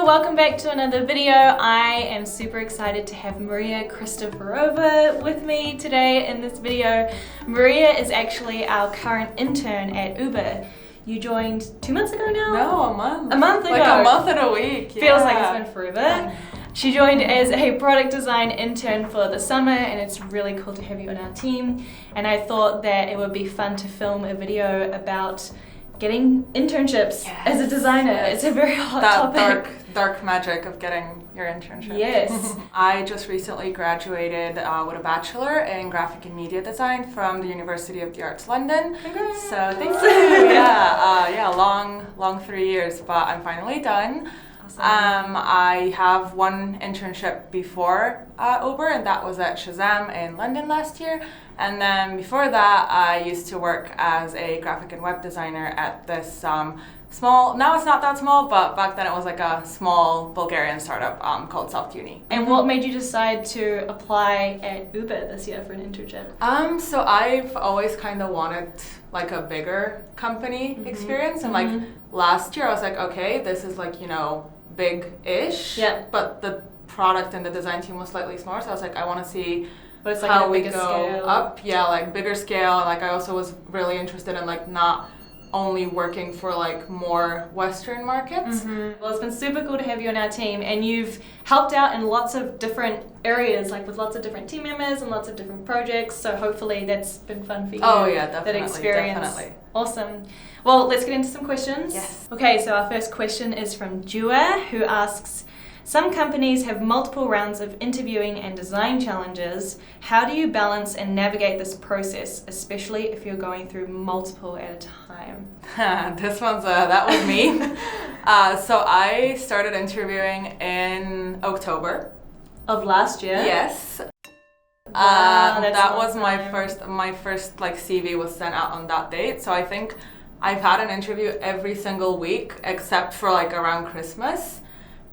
Hello, welcome back to another video. I am super excited to have Maria Hristoforova with me today in this video. Maria is actually our current intern at Uber. You joined 2 months ago now? No, a month. A month ago. Like a month and a week. Feels like it's been forever. She joined as a product design intern for the summer, and it's really cool to have you on our team. And I thought that it would be fun to film a video about getting internships as a designer. It's a very hot topic. Dark magic of getting your internship. Yes. I just recently graduated with a bachelor in graphic and media design from the University of the Arts London. Congrats. So thank you. Long 3 years, but I'm finally done. Awesome. I have one internship before Uber, and that was at Shazam in London last year. And then before that, I used to work as a graphic and web designer at this small, now it's not that small, but back then it was like a small Bulgarian startup called Soft Uni. And what made you decide to apply at Uber this year for an internship? So I've always kind of wanted like a bigger company experience. And like last year I was like, okay, this is like, big-ish. Yeah. But the product and the design team was slightly smaller. So I was like, I want to see But it's like how a we bigger go scale. up. Yeah, like bigger scale. Like I also was really interested in like not only working for like more Western markets. Well, it's been super cool to have you on our team, and you've helped out in lots of different areas, like with lots of different team members and lots of different projects. So hopefully that's been fun for you. Oh yeah, definitely. That experience. Definitely. Awesome. Well, let's get into some questions. Yes. Okay, so our first question is from Jua, who asks, some companies have multiple rounds of interviewing and design challenges. How do you balance and navigate this process, especially if you're going through multiple at a time? This one's, that was me. So I started interviewing in October. Of last year? Yes. Wow, that's that a long was time. my first like CV was sent out on that date. So I think I've had an interview every single week except for like around Christmas.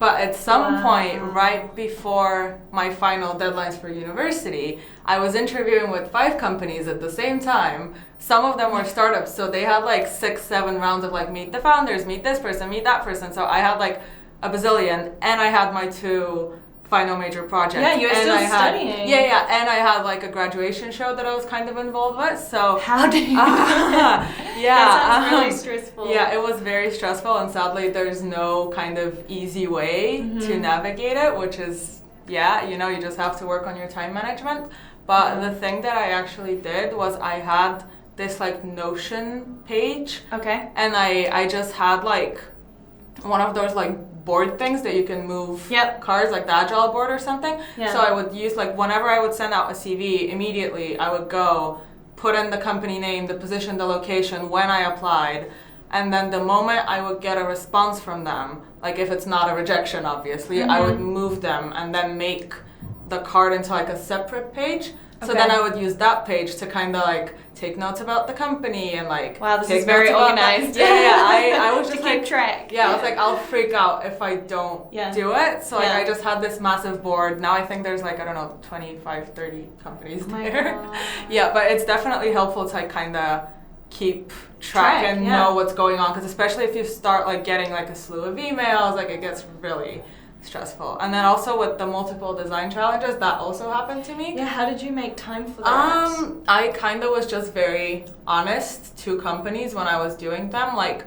But at some point, right before my final deadlines for university, I was interviewing with 5 companies at the same time. Some of them were startups, so they had like 6-7 rounds of like meet the founders, meet this person, meet that person. So I had like a bazillion, and I had my 2 final major projects. Yeah, you were still studying. Yeah, and I had like a graduation show that I was kind of involved with. So how did you? That sounds really stressful. Yeah, it was very stressful, and sadly, there's no kind of easy way to navigate it, which is you just have to work on your time management. But the thing that I actually did was I had this like Notion page. Okay. And I just had like one of those like board things that you can move cards, like the agile board or something. Yeah. So I would use like whenever I would send out a CV, immediately I would go put in the company name, the position, the location, when I applied, and then the moment I would get a response from them, like if it's not a rejection obviously, I would move them and then make the card into like a separate page. So then I would use that page to kind of like take notes about the company and like wow, this take is very organized. I was just to like keep track. I was like, I'll freak out if I don't do it. So like I just had this massive board. Now I think there's like, I don't know, 25, 30 companies there. Yeah, but it's definitely helpful to like kind of keep track and know what's going on, because especially if you start like getting like a slew of emails, like it gets really stressful. And then also with the multiple design challenges, that also happened to me. Yeah, how did you make time for that? I kind of was just very honest to companies when I was doing them. Like,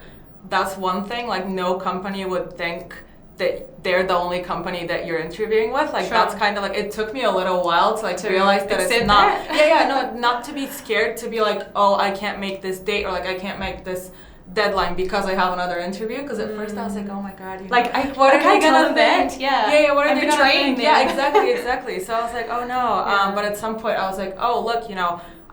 that's one thing, like no company would think that they're the only company that you're interviewing with. Like that's kind of like, it took me a little while to like to realize that it's not, not to be scared to be like, oh, I can't make this date, or like I can't make this deadline because I have another interview. Because at first I was like, oh my god, like what are they gonna think? What are they gonna think? Yeah, exactly. So I was like, oh no. But at some point I was like, oh look,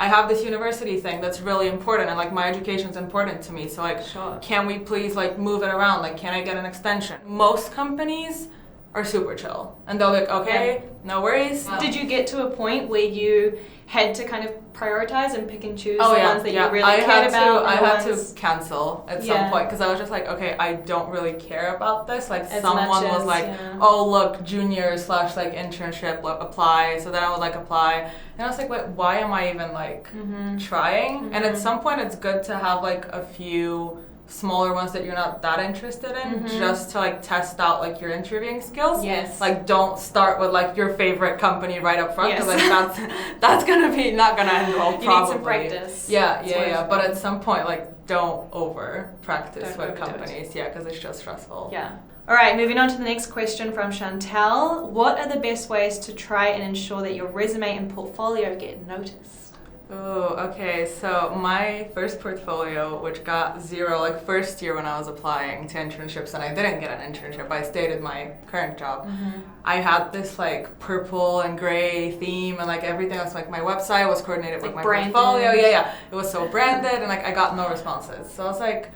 I have this university thing that's really important, and like my education's important to me. So like, can we please like move it around? Like, can I get an extension? Most companies are super chill, and they're like, okay, no worries. Did you get to a point where you had to kind of prioritize and pick and choose the ones that you really cared about? I had to cancel at some point, because I was just like, okay, I don't really care about this. Like as someone was like, oh look, junior / like internship, apply. So then I would like apply, and I was like, wait, why am I even like trying? And at some point it's good to have like a few smaller ones that you're not that interested in, just to like test out like your interviewing skills. Yes. Like don't start with like your favorite company right up front, because like that's gonna be not gonna end well. Probably. You need some practice. Yeah. But at some point, like don't over practice with companies. Yeah, because it's just stressful. Yeah. All right, moving on to the next question from Chantel. What are the best ways to try and ensure that your resume and portfolio get noticed? Oh, okay. So my first portfolio, which got 0, like first year when I was applying to internships, and I didn't get an internship, I stayed at my current job. I had this like purple and gray theme, and like everything else, like my website was coordinated with my portfolio. Yeah. It was so branded, and like I got no responses. So I was like,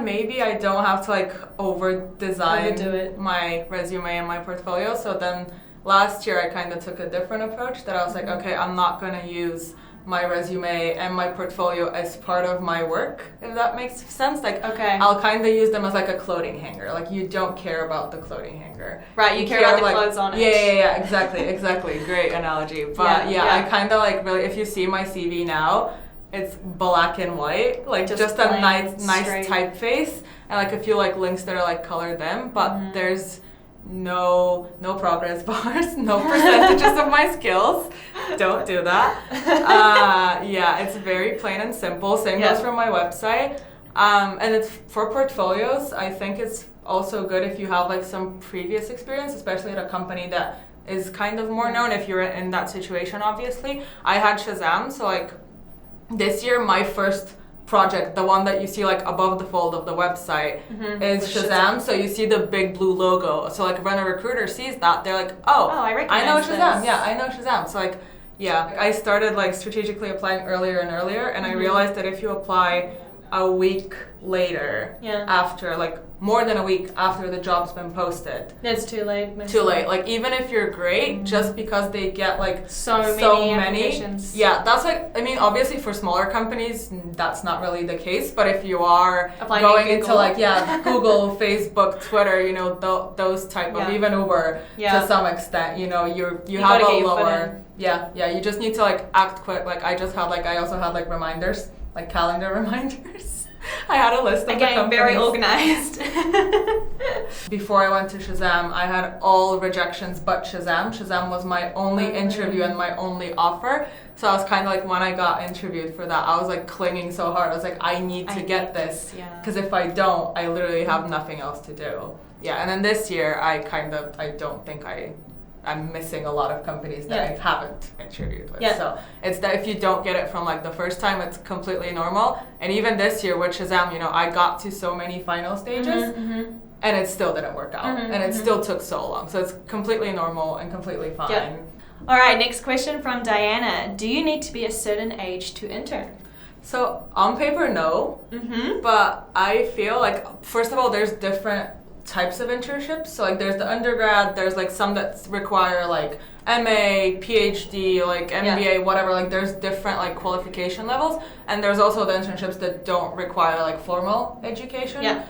maybe I don't have to like overdo my resume and my portfolio. So then last year I kind of took a different approach, that I was like, okay, I'm not going to use my resume and my portfolio as part of my work, if that makes sense. Like, I'll kind of use them as like a clothing hanger. Like, you don't care about the clothing hanger. Right, you care about the clothes on it. Yeah, exactly. Great analogy. But I kind of like really, if you see my CV now, it's black and white, like just a nice typeface, and like a few like links that are like colored in, but there's no progress bars, no percentages of my skills. Don't do that. It's very plain and simple. Same goes for my website. And it's for portfolios. I think it's also good if you have like some previous experience, especially at a company that is kind of more known, if you're in that situation, obviously. I had Shazam, so like this year my first project, the one that you see like above the fold of the website, is Shazam. So you see the big blue logo. So like when a recruiter sees that, they're like, I know Shazam. This. Yeah, I know Shazam. So like, I started like strategically applying earlier and earlier, and I realized that if you apply a week later, after like more than a week after the job's been posted, that's too late. Like even if you're great, just because they get like so many applications. That's like, I mean, obviously for smaller companies that's not really the case, but if you are applying going into like Google, Facebook, Twitter, you know, those type of, even Uber to some extent, you know, you have a lower you just need to like act quick. Like I also had like reminders, like calendar reminders. I had a list of the companies. Very organized. Before I went to Shazam, I had all rejections but Shazam. Shazam was my only interview and my only offer. So I was kind of like, when I got interviewed for that, I was like clinging so hard. I was like, I need to get this. Because if I don't, I literally have nothing else to do. And then this year, I don't think I'm missing a lot of companies that I haven't interviewed with. So it's that if you don't get it from like the first time, it's completely normal. And even this year with Shazam, you know, I got to so many final stages and it still didn't work out. And it still took so long. So it's completely normal and completely fine. All right, next question from Diana. Do you need to be a certain age to intern? So on paper, no. But I feel like, first of all, there's different types of internships. So like there's the undergrad, there's like some that require like MA, PhD, like MBA, whatever. Like there's different like qualification levels, and there's also the internships that don't require like formal education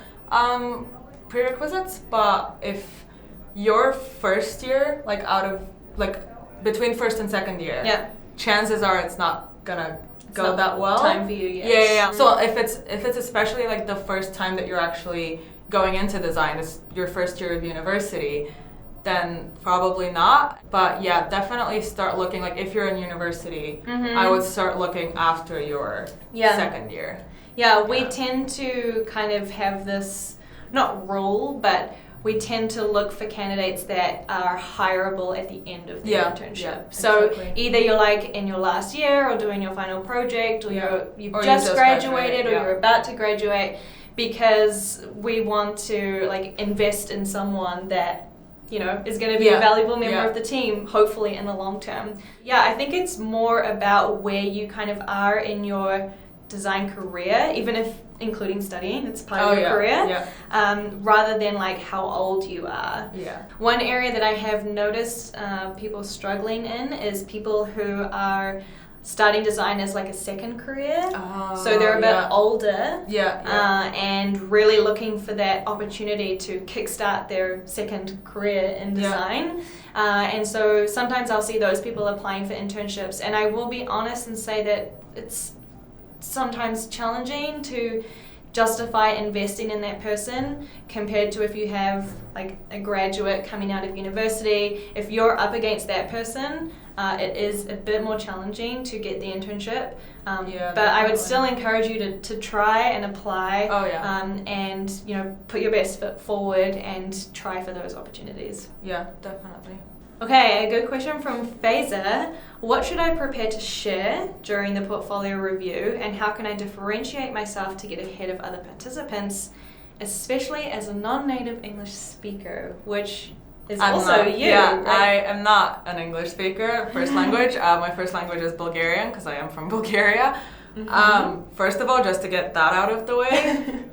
prerequisites. But if your first year, like out of like between first and second year, chances are it's not gonna go that well. Time for you yet. So if it's especially like the first time that you're actually going into design, is your first year of university, then probably not. But definitely start looking, like if you're in university, I would start looking after your second year. We tend to kind of have this, not rule, but we tend to look for candidates that are hireable at the end of the internship. So either you're like in your last year or doing your final project, or you've just graduated or you're about to graduate, because we want to like invest in someone that, you know, is going to be a valuable member of the team, hopefully in the long term. I think it's more about where you kind of are in your design career, even if including studying, it's part of your career, rather than like how old you are. One area that I have noticed people struggling in is people who are starting design as like a second career. So they're a bit older and really looking for that opportunity to kickstart their second career in design. And so sometimes I'll see those people applying for internships, and I will be honest and say that it's sometimes challenging to justify investing in that person compared to if you have like a graduate coming out of university. If you're up against that person, it is a bit more challenging to get the internship. But I would still encourage you to try and apply. And put your best foot forward and try for those opportunities. Yeah, definitely. Okay, a good question from Fazer. What should I prepare to share during the portfolio review, and how can I differentiate myself to get ahead of other participants, especially as a non-native English speaker, which is also you. Yeah, right? I am not an English speaker, first language. My first language is Bulgarian because I am from Bulgaria. First of all, just to get that out of the way,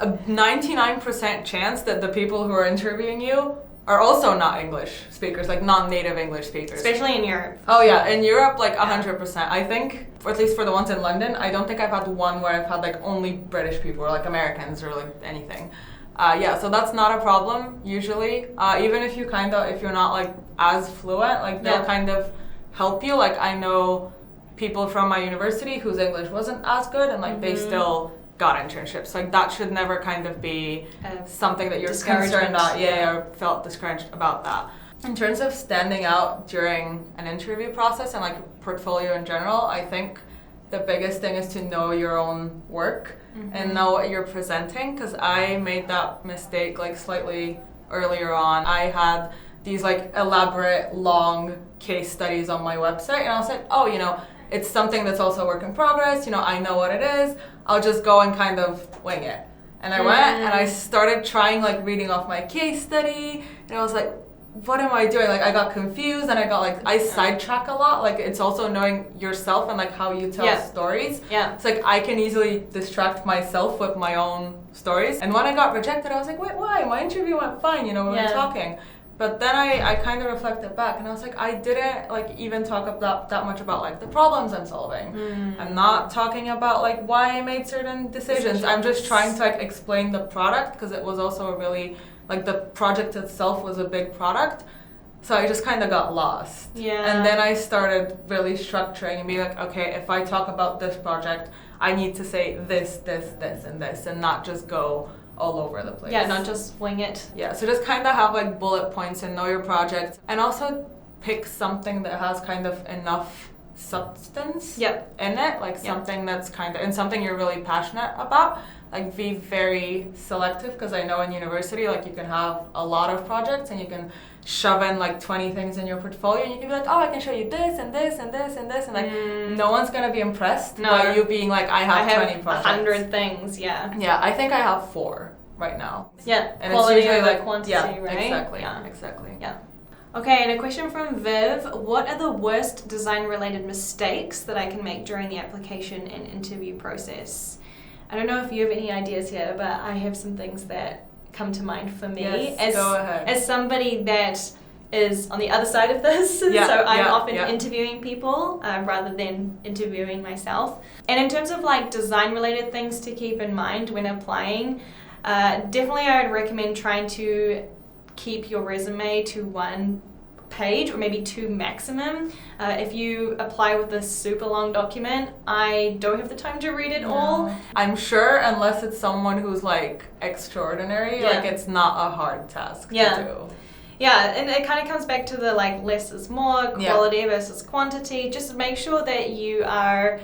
a 99% chance that the people who are interviewing you are also not English speakers, like non-native English speakers. Especially in Europe. Oh yeah, in Europe, like 100%. I think, or at least for the ones in London, I don't think I've had one where I've had like only British people or like Americans or like anything. So that's not a problem usually. Even if you're not like as fluent, like they'll kind of help you. Like I know people from my university whose English wasn't as good and like they still got internships. Like that should never kind of be something that you're concerned about. Or felt discouraged about that. In terms of standing out during an interview process and like portfolio in general, I think the biggest thing is to know your own work and know what you're presenting, because I made that mistake like slightly earlier on. I had these like elaborate long case studies on my website and I was like, it's something that's also a work in progress, I know what it is, I'll just go and kind of wing it. And I went and I started trying like reading off my case study and I was like, what am I doing? Like I got confused and I sidetrack a lot. Like it's also knowing yourself and like how you tell stories. Yeah. It's like I can easily distract myself with my own stories. And when I got rejected, I was like, wait, why? My interview went fine, we were talking. But then I kind of reflected back and I was like, I didn't like even talk about that much about like the problems I'm solving. I'm not talking about like why I made certain decisions. I'm just trying to like explain the product, because it was also a really like the project itself was a big product. So I just kind of got lost. Yeah. And then I started really structuring and being like, okay, if I talk about this project, I need to say this, and this, and not just go all over the place. Yeah, not just wing it. Yeah, so just kind of have like bullet points and know your project, and also pick something that has kind of enough substance in it, like something that's kind of, and something you're really passionate about. Like be very selective, because I know in university like you can have a lot of projects and you can shove in like 20 things in your portfolio and you can be like, I can show you this and this and this and this, and like no one's gonna be impressed by you being like, I have 20 projects. 100 things. Yeah, I think I have 4 right now. And quality it's usually like quantity, right? Exactly. Okay, and a question from Viv. What are the worst design-related mistakes that I can make during the application and interview process? I don't know if you have any ideas here, but I have some things that come to mind for me. Yes, go ahead. As somebody that is on the other side of this, so I'm often interviewing people rather than interviewing myself. And in terms of like design-related things to keep in mind when applying, definitely I would recommend trying to keep your resume to 1 page or maybe 2 maximum. If you apply with a super long document, I don't have the time to read it all. I'm sure unless it's someone who's like extraordinary, like it's not a hard task to do. Yeah, and it kind of comes back to the like less is more, quality versus quantity. Just make sure that you are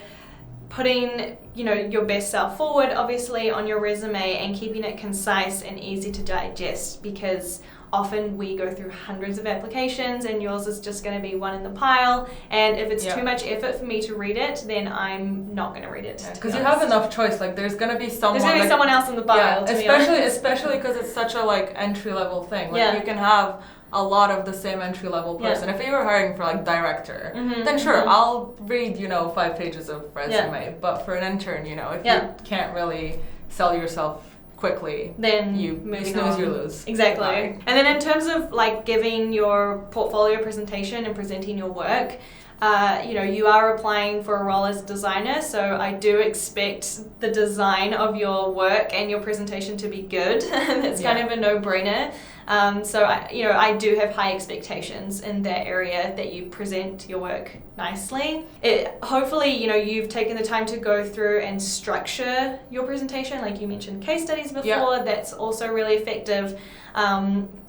putting your best self forward, obviously, on your resume, and keeping it concise and easy to digest, because often we go through hundreds of applications and yours is just going to be one in the pile, and if it's too much effort for me to read it, then I'm not going to read it. Because you have enough choice. Like there's going to be someone else in the pile. Especially because it's such a like entry level thing. Like you can have a lot of the same entry level person. If you were hiring for like director, then sure, I'll read 5 pages of resume. But for an intern, if you can't really sell yourself quickly, then you snooze, you lose. Exactly. And then in terms of like giving your portfolio presentation and presenting your work, you are applying for a role as a designer, so I do expect the design of your work and your presentation to be good. That's kind of a no-brainer. So I do have high expectations in that area, that you present your work nicely. Hopefully, you've taken the time to go through and structure your presentation, like you mentioned case studies before. That's also really effective.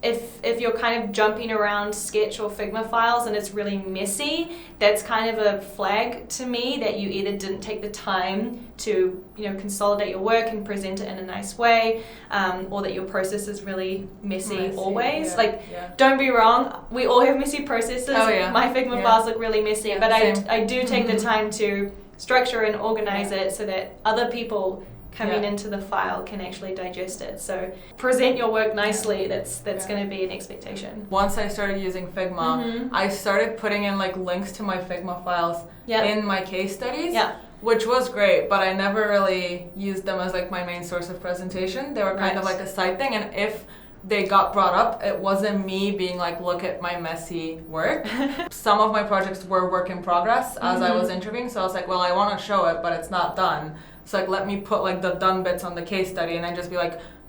If you're kind of jumping around Sketch or Figma files and it's really messy, that's kind of a flag to me that you either didn't take the time to consolidate your work and present it in a nice way, or that your process is really messy always. Don't be wrong, we all have messy processes. My Figma files look really messy, but I do take the time to structure and organize it so that other people coming into the file can actually digest it. So present your work nicely. That's going to be an expectation. Once I started using Figma, I started putting in links to my Figma files in my case studies, which was great, but I never really used them as my main source of presentation. They were kind of a side thing, and if they got brought up, it wasn't me being look at my messy work. Some of my projects were work in progress as I was interviewing, so I was well, I want to show it, but it's not done. So let me put the done bits on the case study, and then just be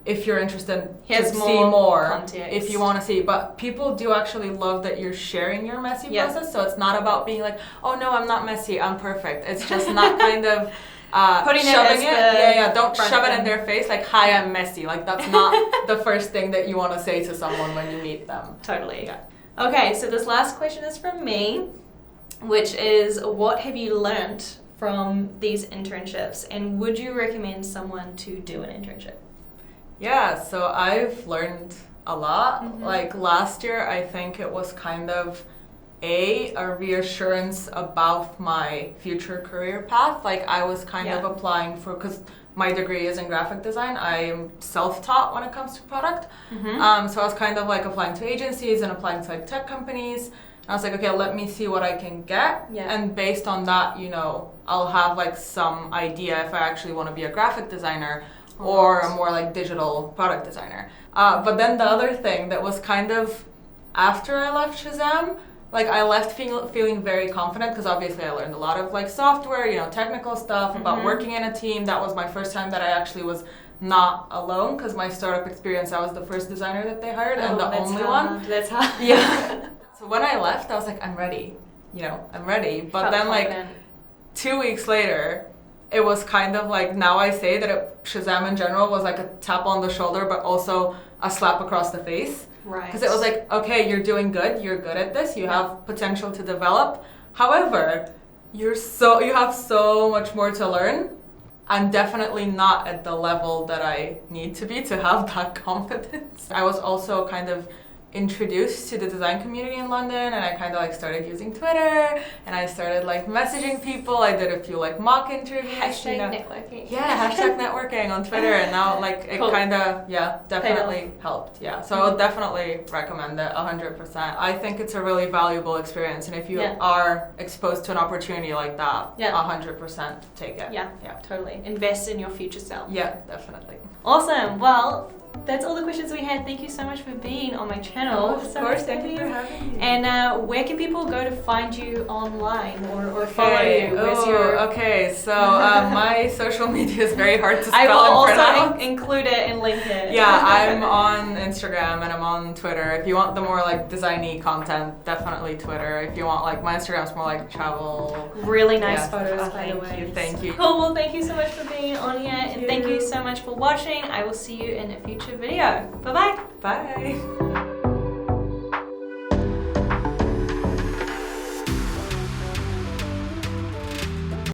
if you're interested to see more, context. If you want to see. But people do actually love that you're sharing your messy process, so it's not about being oh no, I'm not messy, I'm perfect. It's just not kind of putting shoving it. Don't shove it in their face hi, I'm messy. That's not the first thing that you want to say to someone when you meet them. Totally. Okay, so this last question is from me, which is, what have you learned from these internships, and would you recommend someone to do an internship? Yeah, so I've learned a lot. Last year, I think it was kind of a reassurance about my future career path. I was kind of applying for, because my degree is in graphic design, I am self-taught when it comes to product. So I was kind of applying to agencies and applying to tech companies. I was okay, let me see what I can get. And based on that, I'll have some idea if I actually want to be a graphic designer or a more digital product designer. But then the other thing that was kind of after I left Shazam, I left feeling very confident, because obviously I learned a lot of software, technical stuff about working in a team. That was my first time that I actually was not alone, because my startup experience, I was the first designer that they hired and the only one. That's hard. Yeah. So when I left, I was I'm ready. I'm ready. But then 2 weeks later, it was kind of now I say that Shazam in general was a tap on the shoulder, but also a slap across the face. Right. Because it was okay, you're doing good. You're good at this. You have potential to develop. However, you have so much more to learn. I'm definitely not at the level that I need to be to have that confidence. I was also kind of introduced to the design community in London, and I kind of started using Twitter, and I started messaging people. I did a few mock interviews. Hashtag networking. Yeah, hashtag networking on Twitter, and now it kind of definitely helped. Yeah, so I would definitely recommend it 100%. I think it's a really valuable experience, and if you are exposed to an opportunity like that, 100% take it. Yeah, totally. Invest in your future self. Yeah, definitely. Awesome. Well, that's all the questions we had. Thank you so much for being on my channel. Of course, thank you for having me. And where can people go to find you online or follow you? So my social media is very hard to spell. I will also also include it in LinkedIn. Yeah, I'm on Instagram and I'm on Twitter. If you want the more designy content, definitely Twitter. If you want my Instagram's more travel. Really nice photos, by the way. Thank you. Cool. Well, thank you so much for being on here, and thank you so much for watching. I will see you in a future video. Bye-bye. Bye.